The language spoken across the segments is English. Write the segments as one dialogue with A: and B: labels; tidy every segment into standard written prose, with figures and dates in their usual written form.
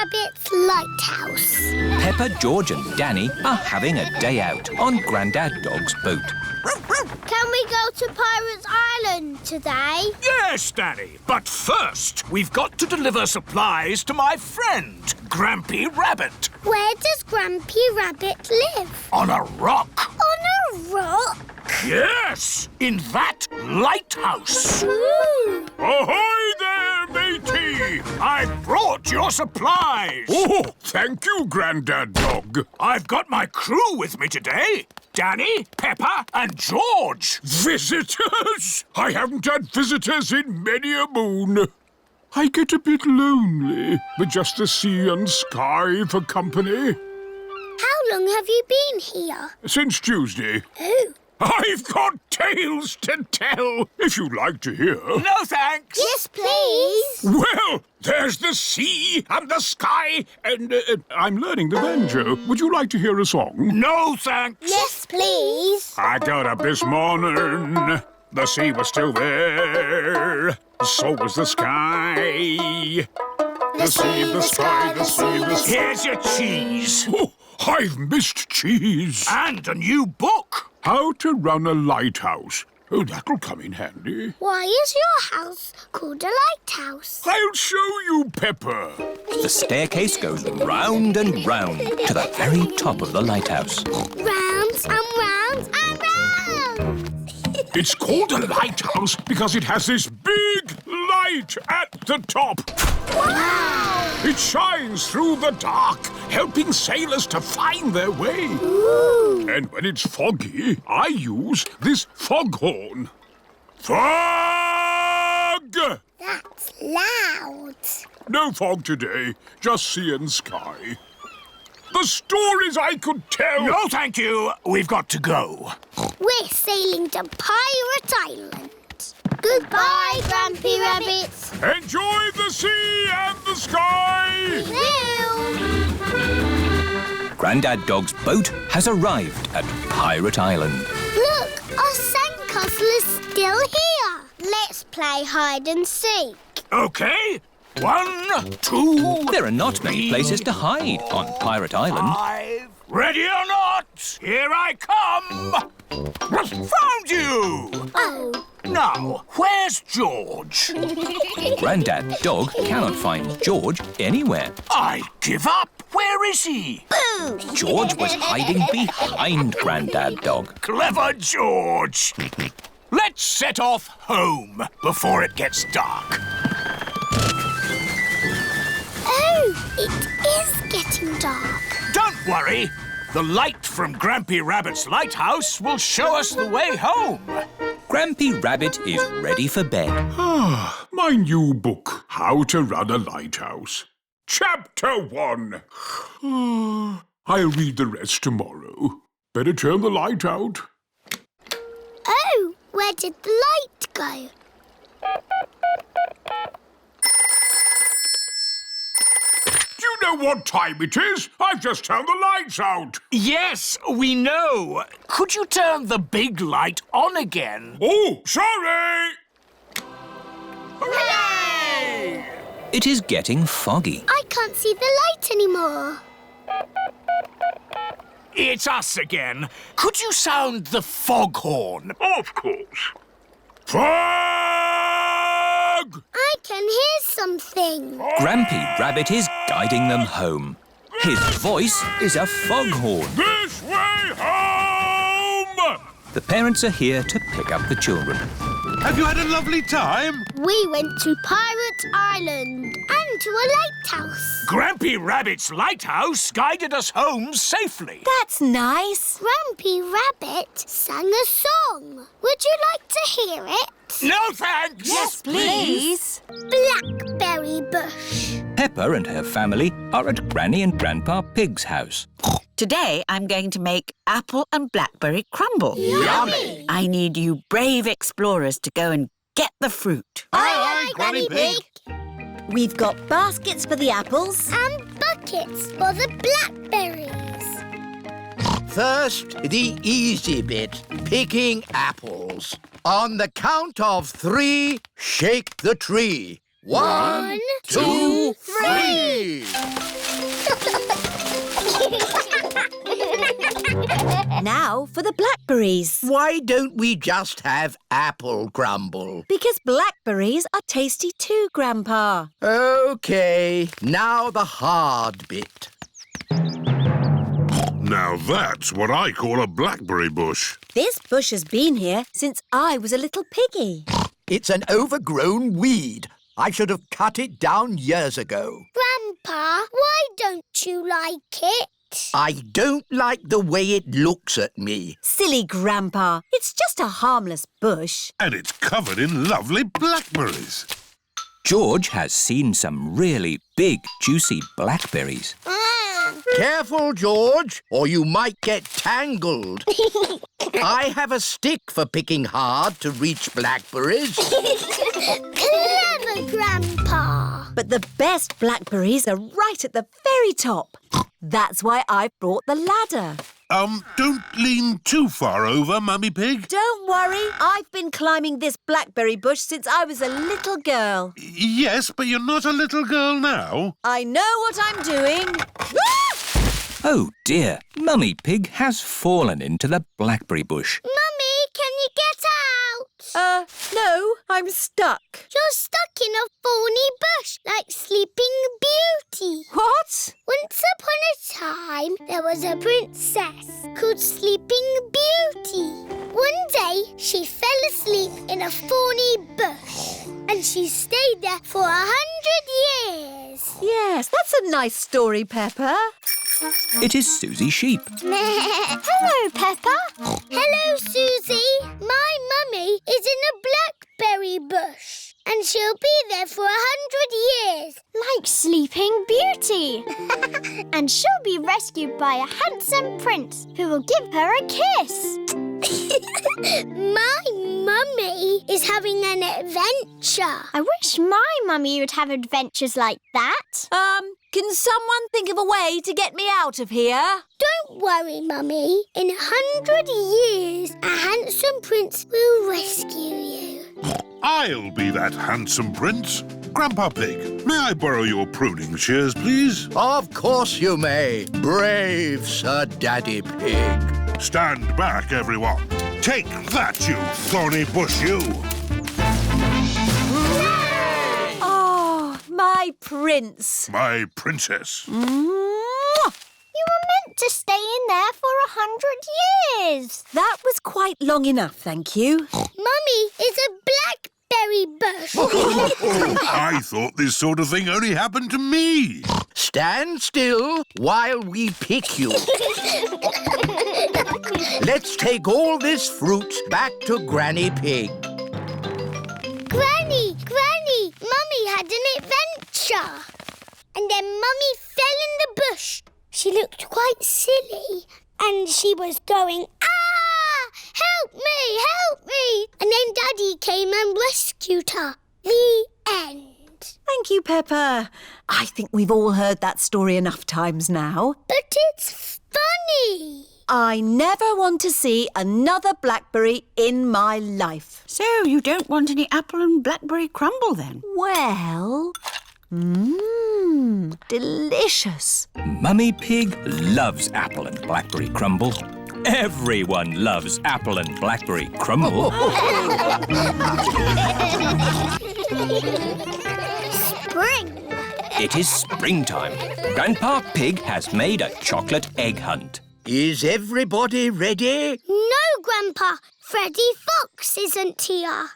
A: Rabbit's Lighthouse.
B: Peppa, George and Danny are having a day out on Grandad Dog's boat.
A: Can we go to Pirates Island today?
C: Yes, Danny. But first, we've got to deliver supplies to my friend, Grampy Rabbit.
A: Where does Grampy Rabbit live?
C: On a rock.
A: On a rock?
C: Yes, in that lighthouse.
A: Ooh.
C: Ahoy there, matey! I brought your supplies.
D: Oh, thank you, Grandad Dog.
C: I've got my crew with me today. Danny, Peppa and George.
D: Visitors? I haven't had visitors in many a moon. I get a bit lonely with just the sea and sky for company.
A: How long have you been here?
D: Since Tuesday.
A: Oh.
D: I've got tales to tell, if you'd like to hear.
C: No, thanks.
A: Yes, please.
D: Well, there's the sea and the sky, and I'm learning the banjo. Would you like to hear a song?
C: No, thanks.
A: Yes, please.
D: I got up this morning. The sea was still there. So was the sky. The sea, the sky, the sea, the sky.
C: Here's your cheese.
D: Oh, I've missed cheese.
C: And a new book.
D: How to run a lighthouse. Oh, that'll come in handy.
A: Why is your house called a lighthouse?
D: I'll show you, Peppa.
B: The staircase goes round and round to the very top of the lighthouse.
A: Round and round and round.
D: It's called a lighthouse because it has this big light at the top.
A: Wow!
D: It shines through the dark, helping sailors to find their way.
A: Ooh.
D: And when it's foggy, I use this foghorn. Fog!
A: That's loud.
D: No fog today, just sea and sky. The stories I could tell...
C: No, thank you. We've got to go.
A: We're sailing to Pirate Island. Goodbye, Grampy Rabbit.
D: Enjoy the sea and the sky!
A: Will.
B: Grandad Dog's boat has arrived at Pirate Island.
A: Look, our sandcastle is still here. Let's play hide and seek.
C: OK. 1, 2...
B: There are not many places to hide on Pirate Island.
C: 5. Ready or not, here I come. Found you.
A: Oh.
C: Now, where's George?
B: Grandad Dog cannot find George anywhere.
C: I give up. Where is he?
A: Boo!
B: George was hiding behind Grandad Dog.
C: Clever George. Let's set off home before it gets dark.
A: Oh, it is getting dark.
C: Don't worry. The light from Grampy Rabbit's lighthouse will show us the way home.
B: Grampy Rabbit is ready for bed.
D: Ah, my new book, How to Run a Lighthouse. Chapter 1. I'll read the rest tomorrow. Better turn the light out.
A: Oh, where did the light go?
D: Do you know what time it is? I've just turned the lights out.
C: Yes, we know. Could you turn the big light on again?
D: Oh, sorry.
C: Hooray!
B: It is getting foggy.
A: I can't see the light anymore.
C: It's us again. Could you sound the foghorn?
D: Of course. Fog!
A: I can hear something.
B: Grampy Rabbit is guiding them home. His voice is a foghorn.
D: This way home!
B: The parents are here to pick up the children.
E: Have you had a lovely time?
A: We went to Pirate Island and to a lighthouse.
C: Grampy Rabbit's lighthouse guided us home safely.
F: That's nice.
A: Grampy Rabbit sang a song. Would you like to hear it?
C: No thanks.
F: Yes, please.
A: Blackberry Bush.
B: Peppa and her family are at Granny and Grandpa Pig's house.
F: Today I'm going to make apple and blackberry crumble.
A: Yummy.
F: I need you brave explorers to go and get the fruit.
A: Aye, Granny Pig.
G: We've got baskets for the apples.
A: And buckets for the blackberries.
H: First, the easy bit, picking apples. On the count of 3, shake the tree. 1, 2, 3.
G: Now for the blackberries.
H: Why don't we just have apple crumble?
G: Because blackberries are tasty too, Grandpa.
H: OK, now the hard bit.
E: Now that's what I call a blackberry bush.
G: This bush has been here since I was a little piggy.
H: It's an overgrown weed. I should have cut it down years ago.
A: Grandpa, why don't you like it?
H: I don't like the way it looks at me.
G: Silly Grandpa, it's just a harmless bush.
E: And it's covered in lovely blackberries.
B: George has seen some really big, juicy blackberries.
H: Careful, George, or you might get tangled. I have a stick for picking hard to reach blackberries.
A: Clever, Grandpa.
G: But the best blackberries are right at the very top. That's why I've brought the ladder.
E: Don't lean too far over, Mummy Pig.
G: Don't worry, I've been climbing this blackberry bush since I was a little girl.
E: Yes, but you're not a little girl now.
G: I know what I'm doing.
B: Oh dear, Mummy Pig has fallen into the blackberry bush.
A: Mummy, can you get out?
G: No, I'm stuck.
A: You're stuck in a thorny bush like Sleeping Beauty.
G: What?
A: Once upon a time, there was a princess called Sleeping Beauty. One day, she fell asleep in a thorny bush, and she stayed there for 100 years.
G: Yes, that's a nice story, Peppa.
B: It is Susie Sheep.
A: Hello, Peppa. Hello, Susie. My mummy is in a blackberry bush, and she'll be there for 100 years. Like Sleeping Beauty. And she'll be rescued by a handsome prince who will give her a kiss. My mummy is having an adventure. I wish my mummy would have adventures like that.
G: Can someone think of a way to get me out of here?
A: Don't worry, Mummy. In 100 years, a handsome prince will rescue you.
E: I'll be that handsome prince. Grandpa Pig, may I borrow your pruning shears, please?
H: Of course you may, brave Sir Daddy Pig.
E: Stand back, everyone. Take that, you thorny bush, you!
G: Oh, my prince.
E: My princess.
A: You were meant to stay in there for 100 years.
G: That was quite long enough, thank you.
A: Mummy is a blackberry bush.
E: I thought this sort of thing only happened to me.
H: Stand still while we pick you. Let's take all this fruit back to Granny Pig.
A: Granny, Mummy had an adventure. And then Mummy fell in the bush. She looked quite silly. And she was going, ah! Help me, help me! And then Daddy came and rescued her. The end.
G: Thank you, Peppa. I think we've all heard that story enough times now.
A: But it's funny.
G: I never want to see another blackberry in my life.
F: So you don't want any apple and blackberry crumble then?
G: Well, delicious.
B: Mummy Pig loves apple and blackberry crumble. Everyone loves apple and blackberry crumble.
A: Spring.
B: It is springtime. Grandpa Pig has made a chocolate egg hunt.
H: Is everybody ready?
A: No, Grandpa. Freddy Fox isn't here.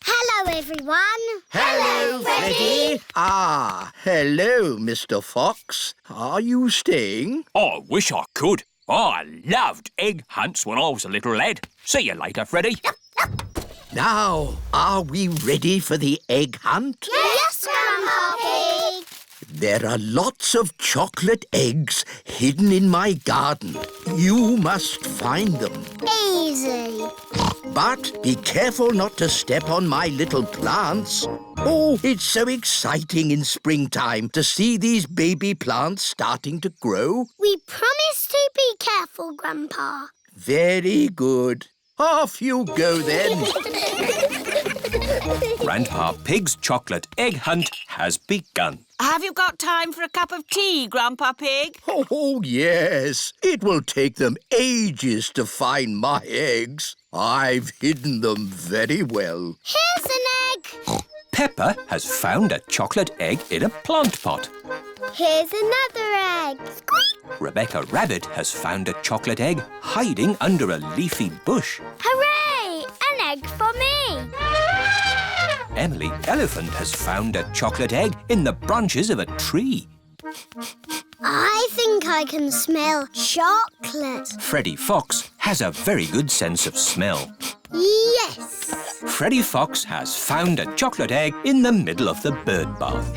A: Hello, everyone.
H: Hello, Freddy. Ah, hello, Mr. Fox. Are you staying?
B: I wish I could. I loved egg hunts when I was a little lad. See you later, Freddy.
H: Now, are we ready for the egg hunt?
A: Yes, Grandpa Pig.
H: There are lots of chocolate eggs hidden in my garden. You must find them.
A: Easy.
H: But be careful not to step on my little plants. Oh, it's so exciting in springtime to see these baby plants starting to grow.
A: We promise to be careful, Grandpa.
H: Very good. Off you go then.
B: Grandpa Pig's chocolate egg hunt has begun.
F: Have you got time for a cup of tea, Grandpa Pig?
H: Oh, yes. It will take them ages to find my eggs. I've hidden them very well.
A: Here's an egg.
B: Peppa has found a chocolate egg in a plant pot.
A: Here's another egg.
B: Rebecca Rabbit has found a chocolate egg hiding under a leafy bush.
A: Hooray! An egg for me.
B: Emily Elephant has found a chocolate egg in the branches of a tree.
A: I think I can smell chocolate.
B: Freddie Fox has a very good sense of smell.
A: Yes.
B: Freddie Fox has found a chocolate egg in the middle of the bird bath.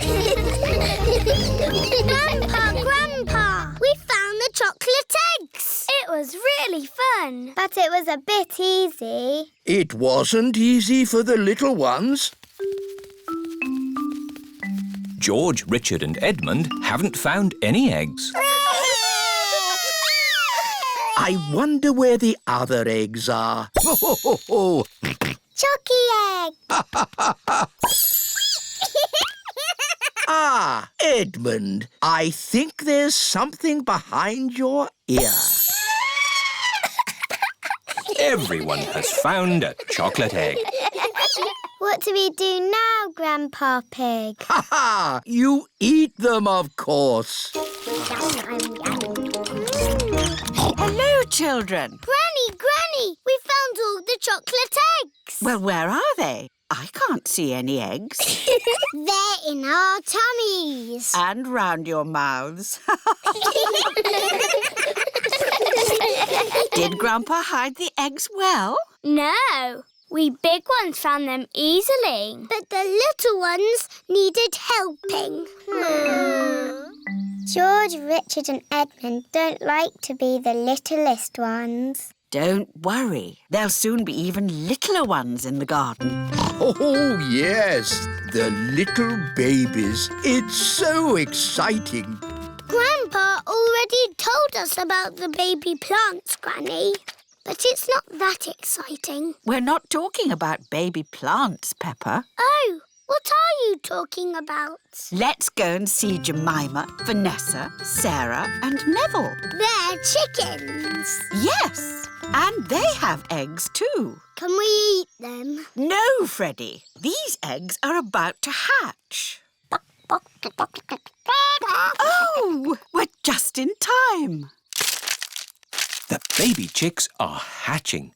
A: Grandpa, we found the chocolate eggs. It was really fun. But it was a bit easy.
H: It wasn't easy for the little ones.
B: George, Richard and Edmund haven't found any eggs.
H: I wonder where the other eggs are.
A: Chucky egg.
H: Ah, Edmund, I think there's something behind your ear.
B: Everyone has found a chocolate egg.
A: What do we do now, Grandpa Pig?
H: Ha ha! You eat them, of course.
F: Hello, children.
A: Granny, we found all the chocolate eggs.
F: Well, where are they? I can't see any eggs.
A: They're in our tummies.
F: And round your mouths. Did Grandpa hide the eggs well?
A: No, we big ones found them easily. But the little ones needed helping. George, Richard and Edmund don't like to be the littlest ones.
F: Don't worry. There'll soon be even littler ones in the garden.
H: Oh, yes, the little babies. It's so exciting.
A: Grandpa already told us about the baby plants, Granny. But it's not that exciting.
F: We're not talking about baby plants, Peppa.
A: Oh, what are you talking about?
F: Let's go and see Jemima, Vanessa, Sarah and Neville.
A: They're chickens.
F: Yes, and they have eggs too.
A: Can we eat them?
F: No, Freddie. These eggs are about to hatch. Oh, we're just in time.
B: The baby chicks are hatching.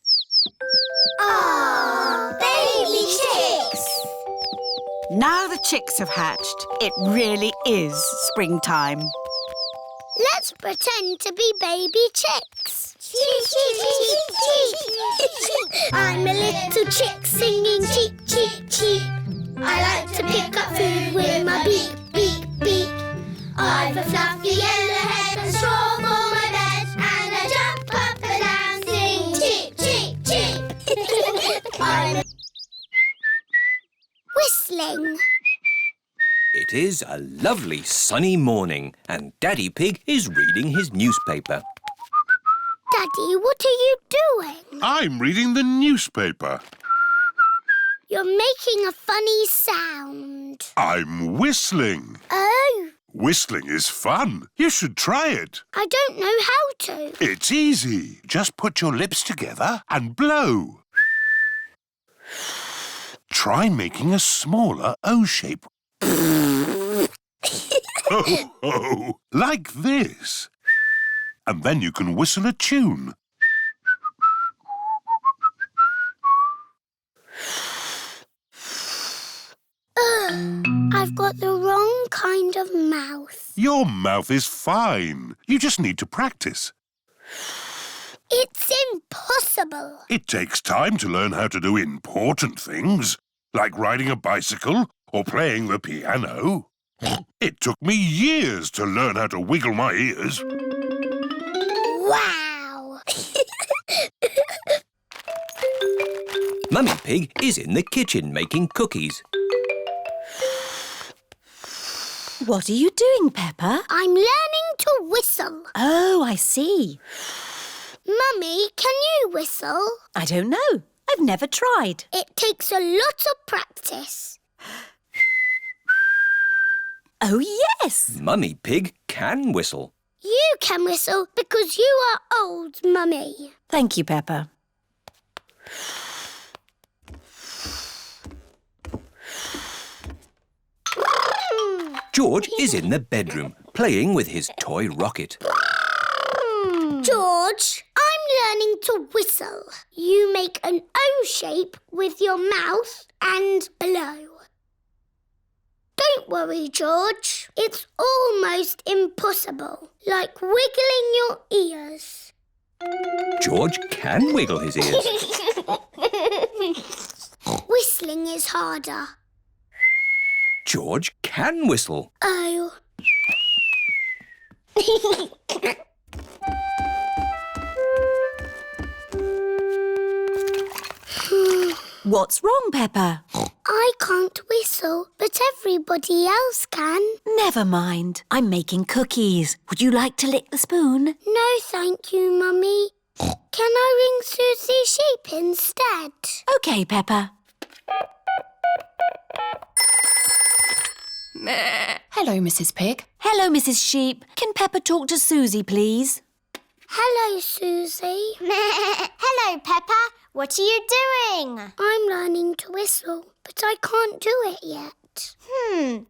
A: Oh, baby chicks!
F: Now the chicks have hatched, it really is springtime.
A: Let's pretend to be baby chicks. Cheep, cheep, cheep, cheep, cheep. I'm a little chick singing cheep, cheep, cheep. I like to pick up food with my beak, beak, beak. I've a fluffy yellow head and straw for my bed, and I jump up and down, sing cheep, cheep, cheep. I'm whistling.
B: It is a lovely sunny morning and Daddy Pig is reading his newspaper.
A: Daddy, what are you doing?
E: I'm reading the newspaper.
A: You're making a funny sound.
E: I'm whistling.
A: Oh,
E: Whistling is fun. You should try it.
A: I don't know how to.
E: It's easy. Just put your lips together and blow. Try making a smaller O shape. Oh, like this. And then you can whistle a tune.
A: I've got the wrong kind of mouth.
E: Your mouth is fine. You just need to practice.
A: It's impossible.
E: It takes time to learn how to do important things, like riding a bicycle or playing the piano. It took me years to learn how to wiggle my ears.
A: Wow!
B: Mummy Pig is in the kitchen making cookies.
G: What are you doing, Peppa?
A: I'm learning to whistle.
G: Oh, I see.
A: Mummy, can you whistle?
G: I don't know. I've never tried.
A: It takes a lot of practice.
G: Oh, yes!
B: Mummy Pig can whistle.
A: You can whistle because you are old, Mummy.
G: Thank you, Peppa.
B: George is in the bedroom, playing with his toy rocket.
A: George, I'm learning to whistle. You make an O shape with your mouth and blow. Don't worry, George. It's almost impossible, like wiggling your ears.
B: George can wiggle his ears.
A: Whistling is harder.
B: George can whistle.
A: Oh.
G: What's wrong, Peppa?
A: I can't whistle, but everybody else can.
G: Never mind. I'm making cookies. Would you like to lick the spoon?
A: No, thank you, Mummy. Can I ring Susie Sheep instead?
G: OK, Peppa.
I: Hello, Mrs. Pig.
G: Hello, Mrs. Sheep. Can Peppa talk to Susie, please?
A: Hello, Susie.
J: Hello, Peppa. What are you doing?
A: I'm learning to whistle, but I can't do it yet.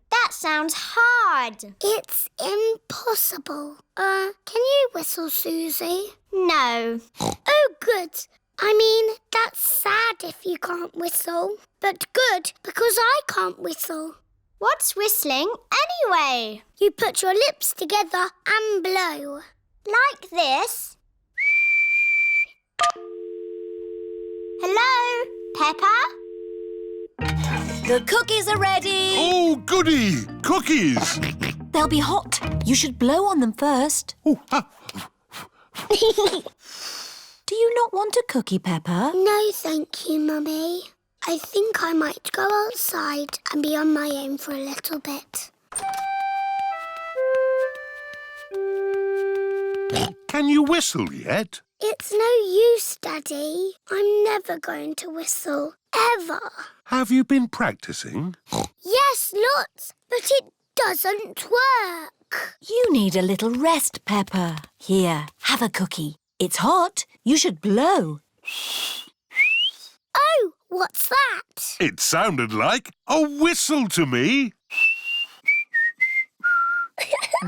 J: That sounds hard.
A: It's impossible. Can you whistle, Susie?
J: No.
A: Oh, good. I mean, that's sad if you can't whistle, but good because I can't whistle.
J: What's whistling anyway?
A: You put your lips together and blow.
J: Like this? Hello, Peppa?
G: The cookies are ready.
E: Oh, goody! Cookies!
G: They'll be hot. You should blow on them first. Do you not want a cookie, Peppa?
A: No, thank you, Mummy. I think I might go outside and be on my own for a little bit.
E: Can you whistle yet?
A: It's no use, Daddy. I'm never going to whistle, ever.
E: Have you been practicing?
A: Yes, lots, but it doesn't work.
G: You need a little rest, Peppa. Here, have a cookie. It's hot. You should blow.
A: Oh, what's that?
E: It sounded like a whistle to me.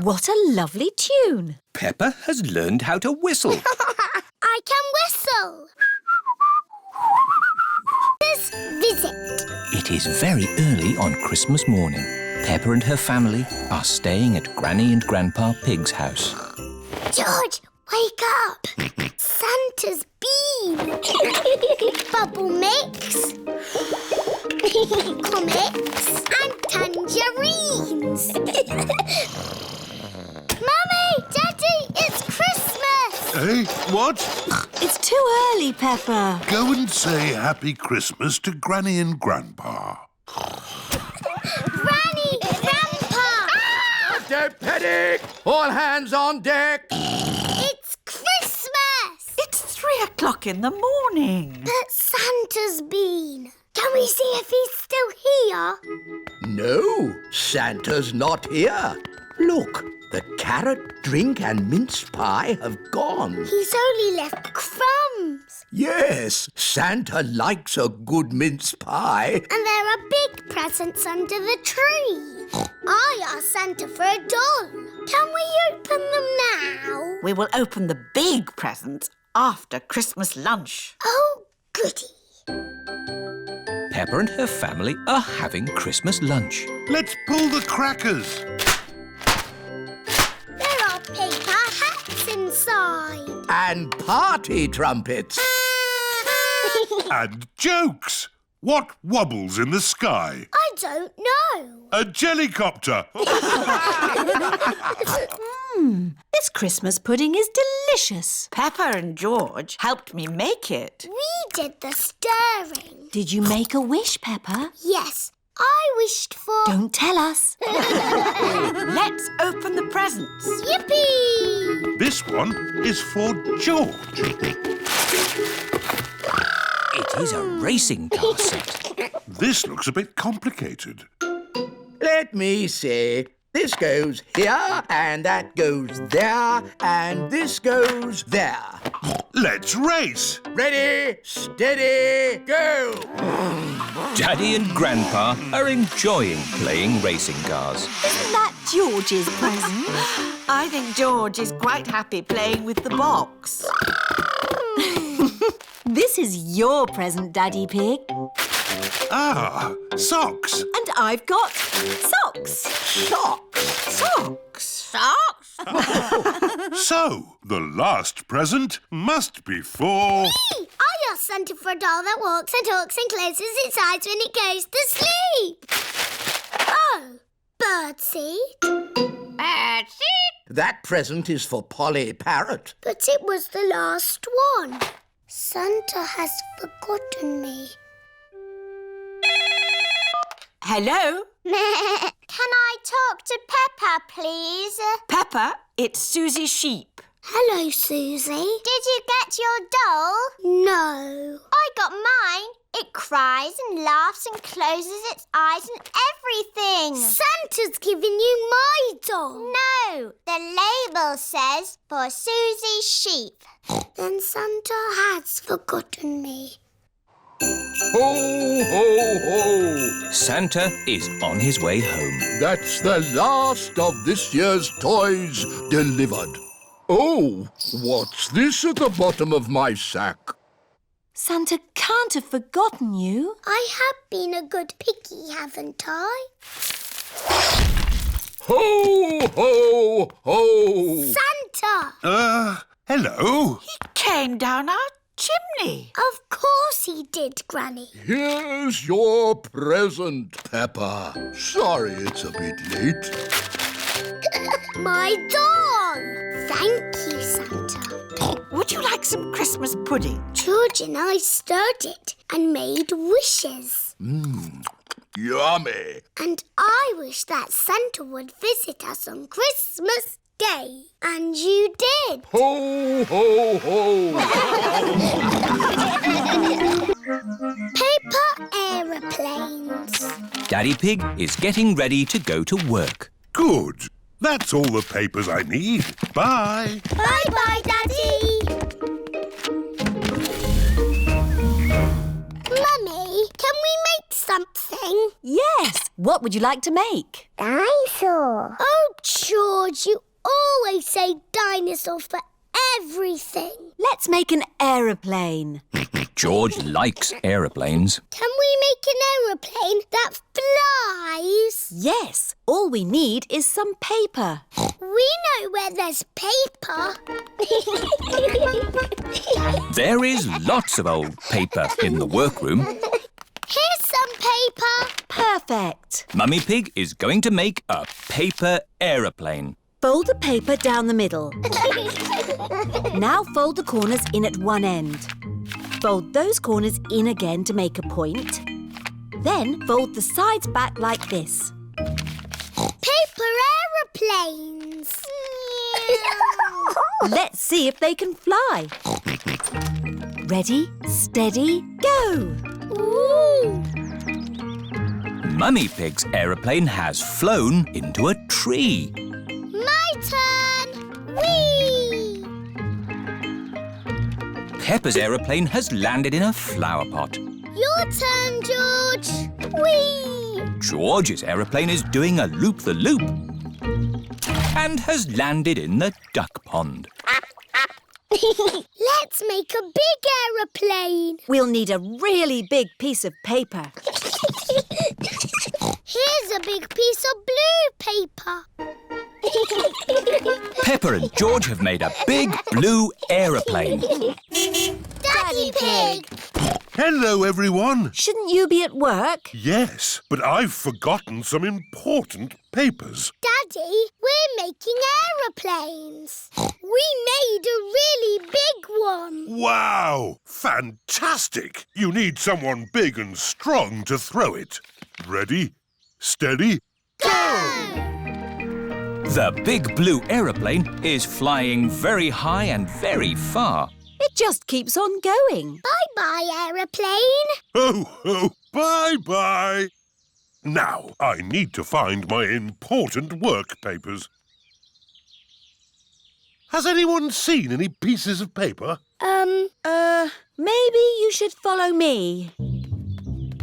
G: What a lovely tune.
B: Peppa has learned how to whistle.
A: I can whistle. This visit.
B: It is very early on Christmas morning. Peppa and her family are staying at Granny and Grandpa Pig's house.
A: George, wake up. Santa's bean. Bubble mix. Comics and tangerines. Mummy! Daddy! It's Christmas!
E: Eh? What?
G: It's too early, Peppa.
E: Go and say Happy Christmas to Granny and Grandpa.
A: Granny! Grandpa!
H: Don't panic! All hands on deck!
A: It's Christmas!
F: It's 3 o'clock in the morning.
A: But Santa's been. Can we see if he's still here?
H: No, Santa's not here. Look, the carrot drink and mince pie have gone.
A: He's only left crumbs.
H: Yes, Santa likes a good mince pie.
A: And there are big presents under the tree. I asked Santa for a doll. Can we open them now?
F: We will open the big presents after Christmas lunch.
A: Oh, goody.
B: Peppa and her family are having Christmas lunch.
E: Let's pull the crackers.
A: There are paper hats inside.
H: And party trumpets.
E: And jokes. What wobbles in the sky?
A: I don't know.
E: A jellycopter.
G: This Christmas pudding is delicious.
F: Peppa and George helped me make it.
A: We did the stirring.
G: Did you make a wish, Peppa?
A: Yes, I wished for...
G: Don't tell us.
F: Let's open the presents.
A: Yippee!
E: This one is for George.
B: It is a racing car set.
E: This looks a bit complicated.
H: Let me see. This goes here, and that goes there, and this goes there.
E: Let's race.
H: Ready, steady, go!
B: Daddy and Grandpa are enjoying playing racing cars.
G: Isn't that George's present?
F: I think George is quite happy playing with the box.
G: This is your present, Daddy Pig.
E: Ah, socks.
G: And I've got socks.
F: Socks?
E: So, the last present must be for...
A: I asked Santa for a doll that walks and talks and closes its eyes when it goes to sleep. Oh, birdseed.
J: Birdseed?
H: That present is for Polly Parrot.
A: But it was the last one. Santa has forgotten me.
F: Hello?
J: Can I talk to Peppa, please?
F: Peppa, it's Susie Sheep.
A: Hello, Susie.
J: Did you get your doll?
A: No.
J: I got mine. It cries and laughs and closes its eyes and everything.
A: Santa's given you my doll.
J: No, the label says for Susie Sheep.
A: Then Santa has forgotten me.
D: Ho, ho, ho!
B: Santa is on his way home.
D: That's the last of this year's toys delivered. Oh, what's this at the bottom of my sack?
G: Santa can't have forgotten you.
A: I have been a good piggy, haven't I?
D: Ho, ho, ho!
A: Santa!
E: Hello?
F: He came down our chimney.
A: Of course he did, Granny.
D: Here's your present, Peppa. Sorry it's a bit late.
A: My doll! Thank you, Santa.
F: Would you like some Christmas pudding?
A: George and I stirred it and made wishes.
D: Yummy.
A: And I wish that Santa would visit us on Christmas Day. And you did.
D: Ho, ho, ho!
A: Paper aeroplanes.
B: Daddy Pig is getting ready to go to work.
E: Good. That's all the papers I need. Bye.
A: Bye-bye, Daddy. Mummy, can we make something?
G: Yes. What would you like to make?
A: Dinosaur. Oh, George, you always say dinosaur for everything.
G: Let's make an aeroplane.
B: George likes aeroplanes.
A: Can we make an aeroplane that flies?
G: Yes. All we need is some paper.
A: We know where there's paper.
B: There is lots of old paper in the workroom.
A: Here's some paper.
G: Perfect.
B: Mummy Pig is going to make a paper aeroplane.
G: Fold the paper down the middle. Now fold the corners in at one end. Fold those corners in again to make a point. Then fold the sides back like this.
A: Paper aeroplanes.
G: Let's see if they can fly. Ready, steady, go!
A: Ooh.
B: Mummy Pig's aeroplane has flown into a tree.
A: My turn. Whee!
B: Peppa's aeroplane has landed in a flower pot.
A: Your turn, George. Whee!
B: George's aeroplane is doing a loop-the-loop and has landed in the duck pond.
A: Let's make a big aeroplane.
G: We'll need a really big piece of paper.
A: Here's a big piece of blue paper.
B: Peppa and George have made a big blue aeroplane.
A: Daddy Pig.
E: Hello, everyone.
G: Shouldn't you be at work?
E: Yes, but I've forgotten some important papers.
A: Daddy, we're making aeroplanes. We made a really big one.
E: Wow! Fantastic! You need someone big and strong to throw it. Ready, steady,
A: Go!
B: The big blue aeroplane is flying very high and very far.
G: It just keeps on going.
A: Bye-bye, aeroplane.
E: Ho, ho, bye-bye. Now, I need to find my important work papers. Has anyone seen any pieces of paper?
G: Maybe you should follow me.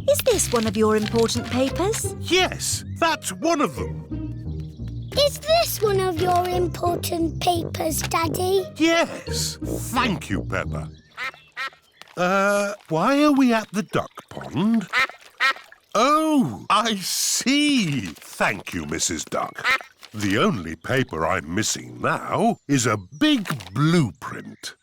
G: Is this one of your important papers?
E: Yes, that's one of them.
A: Is this one of your important papers, Daddy?
E: Yes. Thank you, Peppa. Why are we at the duck pond? Oh, I see. Thank you, Mrs. Duck. The only paper I'm missing now is a big blueprint.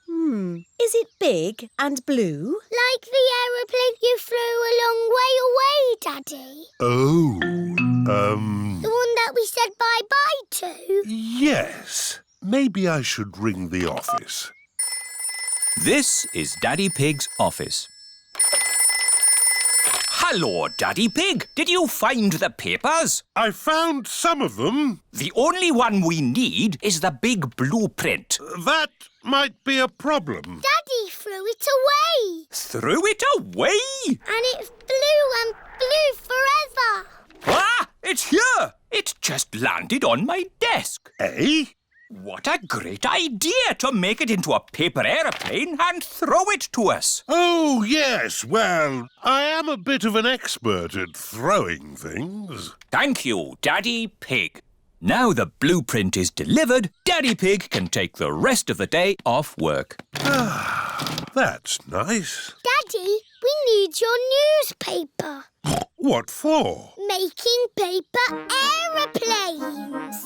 G: Is it big and blue?
A: Like the aeroplane you flew a long way away, Daddy.
E: Oh,
A: The one that we said bye-bye to.
E: yes. Maybe I should ring the office.
B: This is Daddy Pig's office. Hello, Daddy Pig. Did you find the papers?
E: I found some of them.
B: The only one we need is the big blueprint.
E: That might be a problem.
A: Daddy threw it away.
B: Threw it away?
A: And it flew forever.
B: Ah! It's here! It just landed on my desk.
E: Eh?
B: What a great idea to make it into a paper aeroplane and throw it to us.
E: Oh, yes. Well, I am a bit of an expert at throwing things.
B: Thank you, Daddy Pig. Now the blueprint is delivered, Daddy Pig can take the rest of the day off work.
E: That's nice.
A: Daddy, we need your newspaper.
E: What for?
A: Making paper aeroplanes.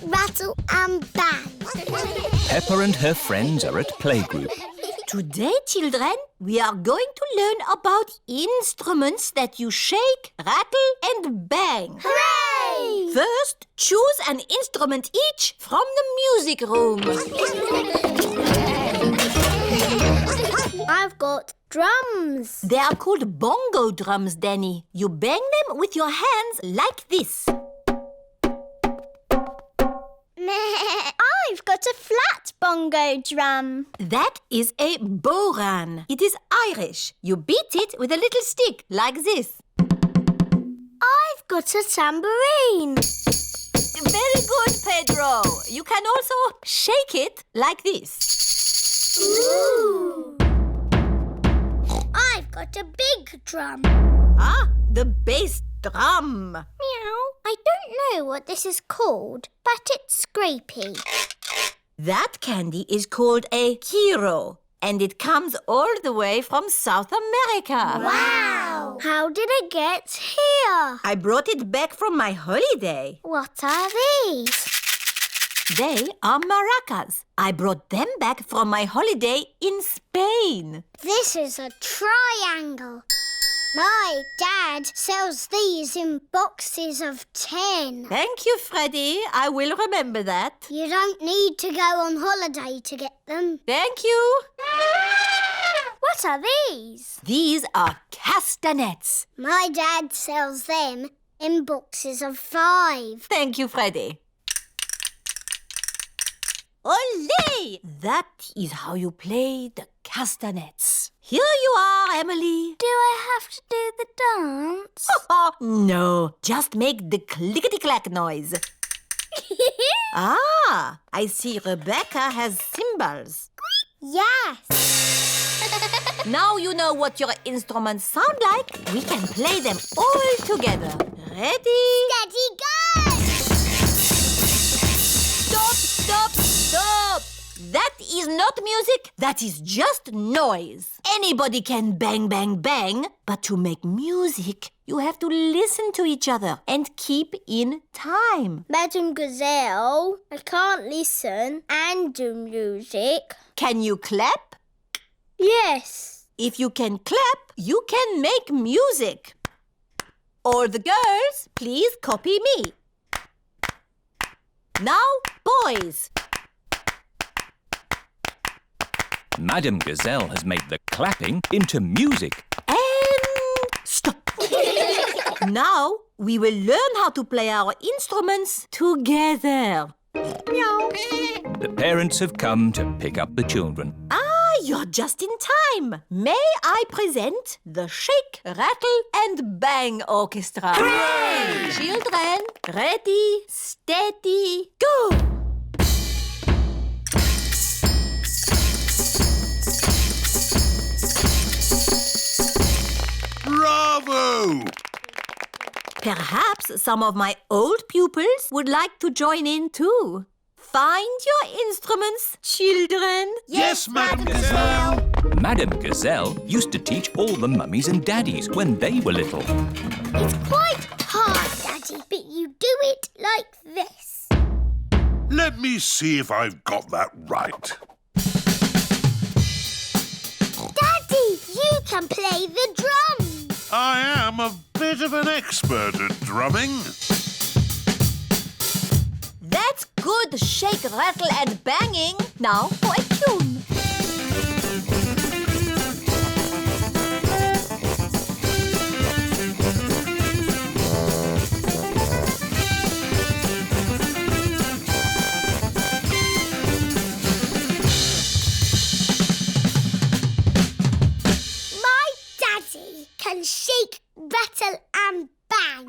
A: Rattle and bang.
B: Peppa and her friends are at playgroup.
G: Today, children, we are going to learn about instruments that you shake, rattle and bang.
A: Hooray!
G: First, choose an instrument each from the music room.
A: I've got drums.
G: They are called bongo drums, Danny. You bang them with your hands like this.
J: I've got a flat bongo drum.
G: That is a boran. It is Irish. You beat it with a little stick like this.
A: I've got a tambourine.
G: Very good, Pedro. You can also shake it like this.
A: Ooh. I've got a big drum.
G: Ah, the bass drum.
A: Meow. I don't know what this is called, but it's Grampy.
G: That candy is called a hero, and it comes all the way from South America.
A: Wow! How did it get here?
G: I brought it back from my holiday.
A: What are these?
G: They are maracas. I brought them back from my holiday in Spain.
A: This is a triangle. My dad sells these in boxes of 10.
G: Thank you, Freddie. I will remember that.
A: You don't need to go on holiday to get them.
G: Thank you.
A: What are these?
G: These are castanets.
A: My dad sells them in boxes of 5.
G: Thank you, Freddie. Olé! That is how you play the castanets. Here you are, Emily.
A: Do I have to do the dance?
G: No, just make the clickety-clack noise. Ah, I see Rebecca has cymbals.
A: Yes.
G: Now you know what your instruments sound like. We can play them all together. Ready?
A: Steady, go!
G: Stop, stop, stop! That is not music, that is just noise. Anybody can bang, bang, bang, but to make music, you have to listen to each other and keep in time.
A: Madam Gazelle, I can't listen and do music.
G: Can you clap?
A: Yes.
G: If you can clap, you can make music. All the girls, please copy me. Now, boys.
B: Madam Gazelle has made the clapping into music.
G: And stop. Now we will learn how to play our instruments together. Meow.
B: The parents have come to pick up the children.
G: Ah, you're just in time. May I present the Shake, Rattle and Bang Orchestra. Hooray! Children, ready, steady, go!
E: Bravo!
G: Perhaps some of my old pupils would like to join in too. Find your instruments, children.
E: Yes, Madam Gazelle.
B: Madam Gazelle used to teach all the mummies and daddies when they were little.
A: It's quite hard, Daddy, but you do it like this.
E: Let me see if I've got that right.
A: Daddy, you can play the drums.
E: I am a bit of an expert at drumming.
G: That's good shake, rattle and banging. Now for a tune.
A: My daddy can shake, rattle and bang.